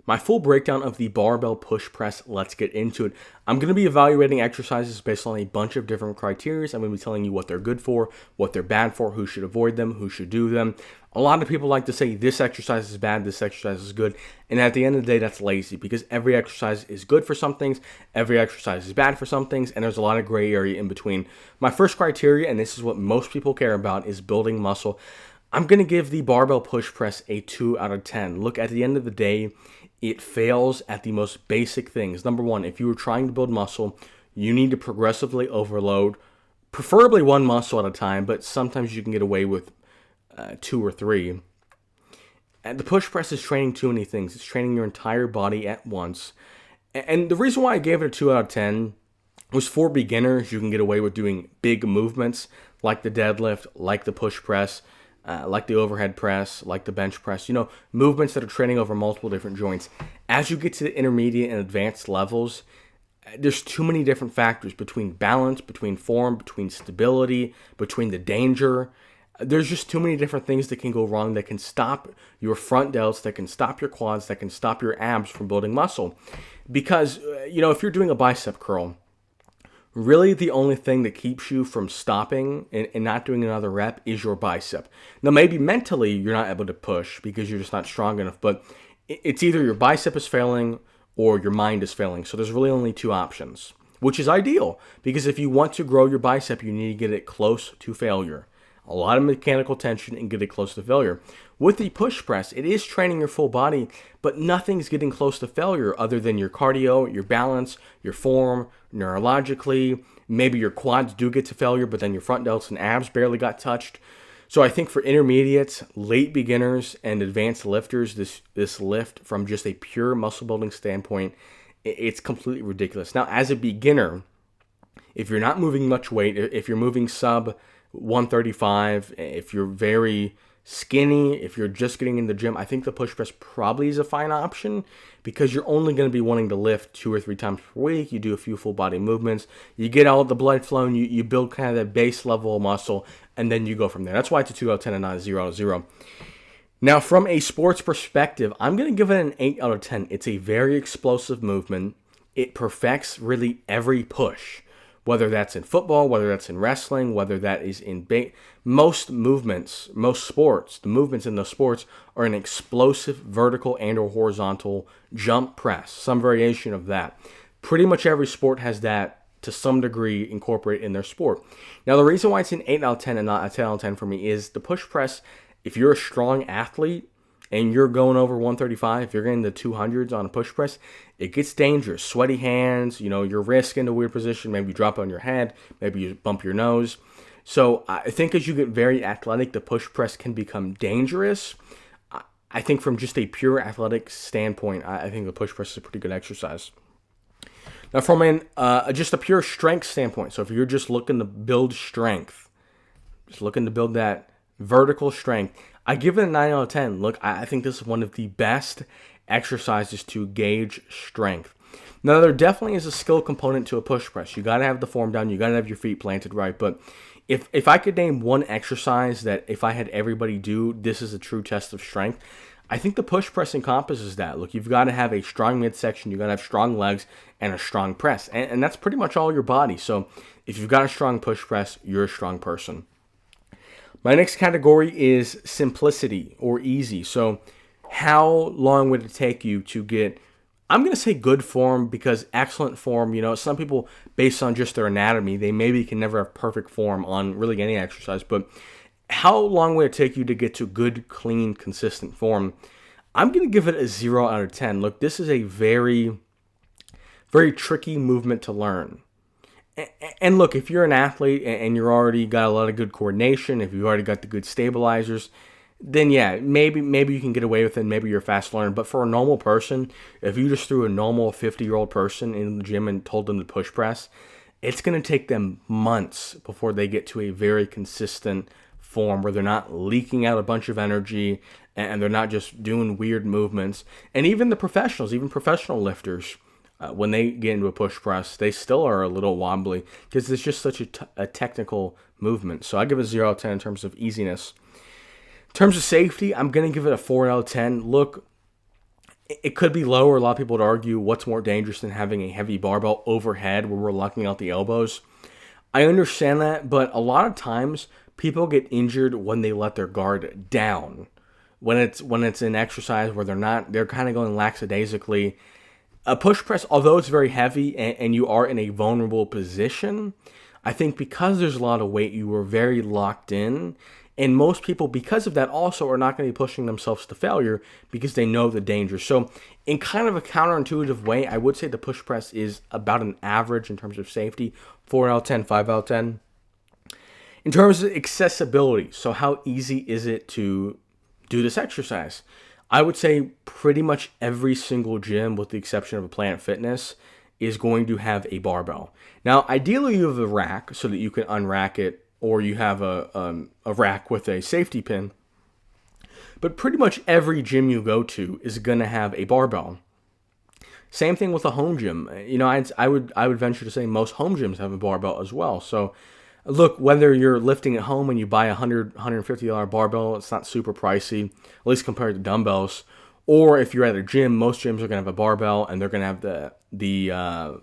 my full breakdown of the barbell push press. Let's get into it. I'm going to be evaluating exercises based on a bunch of different criteria. I'm going to be telling you what they're good for, what they're bad for, who should avoid them, who should do them. A lot of people like to say this exercise is bad, this exercise is good, and at the end of the day, that's lazy because every exercise is good for some things, every exercise is bad for some things, and there's a lot of gray area in between. My first criteria, and this is what most people care about, is building muscle. I'm going to give the barbell push press a 2 out of 10. Look, at the end of the day, it fails at the most basic things. Number one, if you were trying to build muscle, you need to progressively overload, preferably one muscle at a time, but sometimes you can get away with 2 or 3. And the push press is training too many things. It's training your entire body at once. And the reason why I gave it a 2 out of 10 was for beginners. You can get away with doing big movements like the deadlift, like the push press, like the overhead press, like the bench press, movements that are training over multiple different joints. As you get to the intermediate and advanced levels, there's too many different factors between balance, between form, between stability, between the danger. There's just too many different things that can go wrong that can stop your front delts, that can stop your quads, that can stop your abs from building muscle. Because, if you're doing a bicep curl, really the only thing that keeps you from stopping and not doing another rep is your bicep. Now, maybe mentally you're not able to push because you're just not strong enough, but it's either your bicep is failing or your mind is failing. So there's really only 2 options, which is ideal because if you want to grow your bicep, you need to get it close to failure. A lot of mechanical tension and get it close to failure. With the push press, it is training your full body, but nothing's getting close to failure other than your cardio, your balance, your form, neurologically. Maybe your quads do get to failure, but then your front delts and abs barely got touched. So I think for intermediates, late beginners, and advanced lifters, this lift from just a pure muscle building standpoint, it's completely ridiculous. Now, as a beginner, if you're not moving much weight, if you're moving sub 135, if you're very skinny, if you're just getting in the gym, I think the push press probably is a fine option because you're only going to be wanting to lift 2 or 3 times per week. You do a few full body movements, you get all the blood flowing, you build kind of that base level of muscle, and then you go from there. That's why it's a 2 out of 10 and not a 0 out of 0. Now, from a sports perspective, I'm going to give it an 8 out of 10. It's a very explosive movement. It perfects really every push. Whether that's in football, whether that's in wrestling, whether that is in most movements, most sports, the movements in those sports are an explosive vertical and or horizontal jump press, some variation of that. Pretty much every sport has that to some degree incorporated in their sport. Now, the reason why it's an 8 out of 10 and not a 10 out of 10 for me is the push press. If you're a strong athlete and you're going over 135, if you're getting the 200s on a push press, it gets dangerous. Sweaty hands, your wrist in a weird position, maybe you drop on your head, maybe you bump your nose. So I think as you get very athletic, the push press can become dangerous. I think from just a pure athletic standpoint, I think the push press is a pretty good exercise. Now from just a pure strength standpoint, so if you're just looking to build strength, just looking to build that vertical strength, I give it a 9 out of 10. Look, I think this is one of the best exercises to gauge strength. Now, there definitely is a skill component to a push press. You got to have the form down. You got to have your feet planted right. But if I could name one exercise that if I had everybody do, this is a true test of strength, I think the push press encompasses that. Look, you've got to have a strong midsection. You've got to have strong legs and a strong press. And that's pretty much all your body. So if you've got a strong push press, you're a strong person. My next category is simplicity or easy. So how long would it take you to get, I'm going to say good form because excellent form, some people based on just their anatomy, they maybe can never have perfect form on really any exercise, but how long would it take you to get to good, clean, consistent form? I'm going to give it a 0 out of 10. Look, this is a very, very tricky movement to learn. And look, if you're an athlete and you're already got a lot of good coordination, if you've already got the good stabilizers, then yeah, maybe you can get away with it, maybe you're a fast learner. But for a normal person, if you just threw a normal 50-year-old person in the gym and told them to push press, it's going to take them months before they get to a very consistent form where they're not leaking out a bunch of energy and they're not just doing weird movements. And even the professionals, even professional lifters, when they get into a push press, they still are a little wobbly because it's just such a technical movement. So I give it a 0 out of 10 in terms of easiness. In terms of safety, I'm going to give it a 4 out of 10. Look, It could be lower. A lot of people would argue what's more dangerous than having a heavy barbell overhead where we're locking out the elbows. I understand that, but a lot of times people get injured when they let their guard down. When it's an exercise where they're kind of going lackadaisically. A push press, although it's very heavy and you are in a vulnerable position, I think because there's a lot of weight, you are very locked in. And most people, because of that, also are not going to be pushing themselves to failure because they know the danger. So in kind of a counterintuitive way, I would say the push press is about an average in terms of safety, 4 out of 10, 5 out of 10. In terms of accessibility, so how easy is it to do this exercise? I would say pretty much every single gym, with the exception of a Planet Fitness, is going to have a barbell. Now, ideally, you have a rack so that you can unrack it, or you have a rack with a safety pin. But pretty much every gym you go to is going to have a barbell. Same thing with a home gym. I would venture to say most home gyms have a barbell as well. So, look, whether you're lifting at home and you buy a $150 barbell, it's not super pricey, at least compared to dumbbells. Or if you're at a gym, most gyms are going to have a barbell and they're going to have the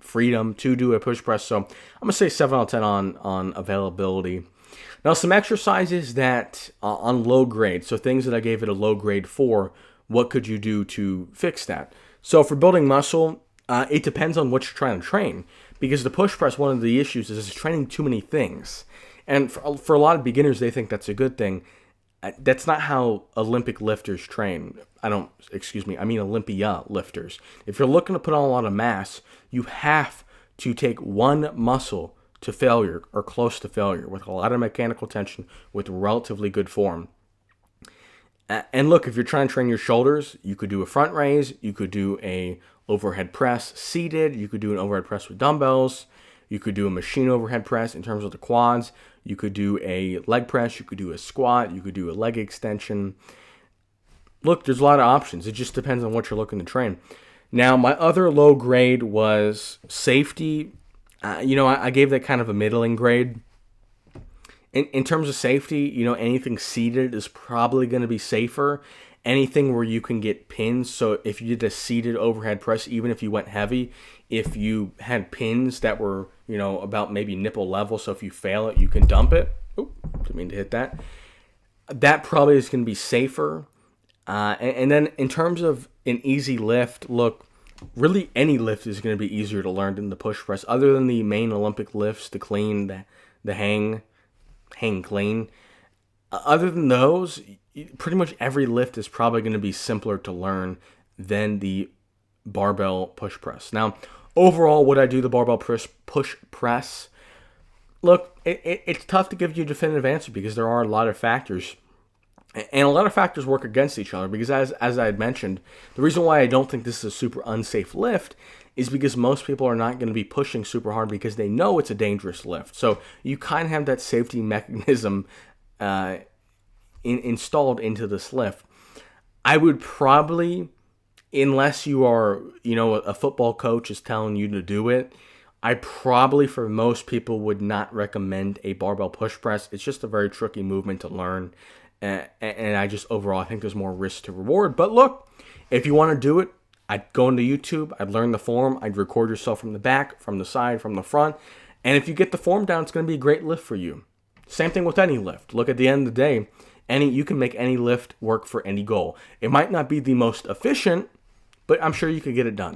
freedom to do a push press. So I'm going to say 7 out of 10 on availability. Now, some exercises that on low grade, so things that I gave it a low grade for, what could you do to fix that? So for building muscle, it depends on what you're trying to train. Because the push press, one of the issues is it's training too many things. And for a lot of beginners, they think that's a good thing. That's not how Olympic lifters train. I mean Olympia lifters. If you're looking to put on a lot of mass, you have to take one muscle to failure or close to failure with a lot of mechanical tension with relatively good form. And look, if you're trying to train your shoulders, you could do a front raise, you could do a overhead press seated, you could do an overhead press with dumbbells, you could do a machine overhead press in terms of the quads, you could do a leg press, you could do a squat, you could do a leg extension. Look, there's a lot of options. It just depends on what you're looking to train. Now, my other low grade was safety. I gave that kind of a middling grade. In terms of safety, anything seated is probably going to be safer. Anything where you can get pins, so if you did a seated overhead press, even if you went heavy, if you had pins that were, about maybe nipple level, so if you fail it, you can dump it. Oop, didn't mean to hit that. That probably is going to be safer. And then in terms of an easy lift, look, really any lift is going to be easier to learn than the push press, other than the main Olympic lifts, the clean, the hang clean. Other than those, pretty much every lift is probably going to be simpler to learn than the barbell push press. Now, overall, would I do the barbell push press? Look, it's tough to give you a definitive answer because there are a lot of factors. And a lot of factors work against each other because, as I had mentioned, the reason why I don't think this is a super unsafe lift is because most people are not going to be pushing super hard because they know it's a dangerous lift. So you kind of have that safety mechanism installed into this lift. I would probably, unless you are, a football coach is telling you to do it, I probably, for most people, would not recommend a barbell push press. It's just a very tricky movement to learn. And I just, overall, I think there's more risk to reward. But look, if you want to do it, I'd go into YouTube, I'd learn the form, I'd record yourself from the back, from the side, from the front. And if you get the form down, it's going to be a great lift for you. Same thing with any lift. Look, at the end of the day, you can make any lift work for any goal. It might not be the most efficient, but I'm sure you could get it done.